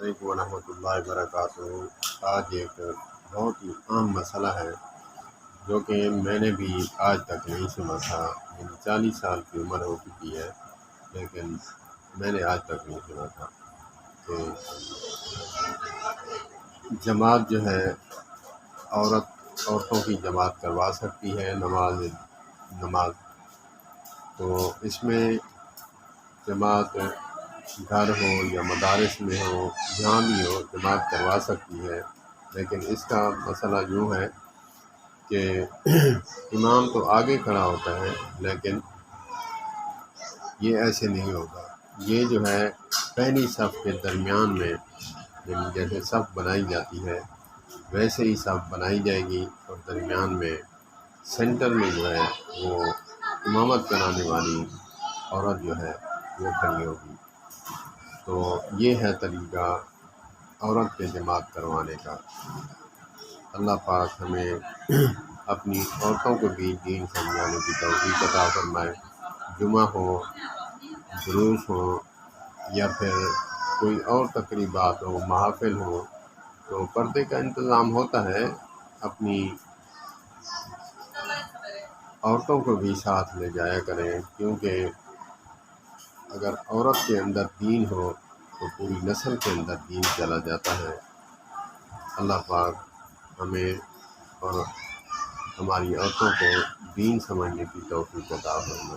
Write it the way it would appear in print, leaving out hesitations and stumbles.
علیکم ورحمۃ اللہ وبرکاتہ۔ آج ایک بہت ہی عام مسئلہ ہے جو کہ میں نے بھی آج تک نہیں سنا تھا۔ میری 40 سال کی عمر ہو چکی ہے لیکن میں نے آج تک نہیں سنا تھا کہ جماعت جو ہے عورتوں کی جماعت کروا سکتی ہے نماز۔ تو اس میں جماعت گھر ہو یا مدارس میں ہو، جہاں بھی ہو جماعت کروا سکتی ہے، لیکن اس کا مسئلہ یوں ہے کہ امام تو آگے کھڑا ہوتا ہے لیکن یہ ایسے نہیں ہوگا۔ یہ جو ہے پہلی صف کے درمیان میں، یعنی جیسے صف بنائی جاتی ہے ویسے ہی صف بنائی جائے گی، اور درمیان میں سینٹر میں جو ہے وہ امامت کرانے والی عورت جو ہے وہ کھڑی ہوگی۔ تو یہ ہے طریقہ عورت کے جماعت کروانے کا۔ اللہ پاک ہمیں اپنی عورتوں کو بھی دین سمجھانے کی توفیق عطا فرمائے۔ جمعہ ہو، دروس ہو، یا پھر کوئی اور تقریبات ہو، محافل ہو، تو پردے کا انتظام ہوتا ہے۔ اپنی عورتوں کو بھی ساتھ لے جایا کریں، کیونکہ اگر عورت کے اندر دین ہو تو پوری نسل کے اندر دین چلا جاتا ہے۔ اللہ پاک ہمیں اور ہماری عورتوں کو دین سمجھنے کی توفیق عطا فرمائے۔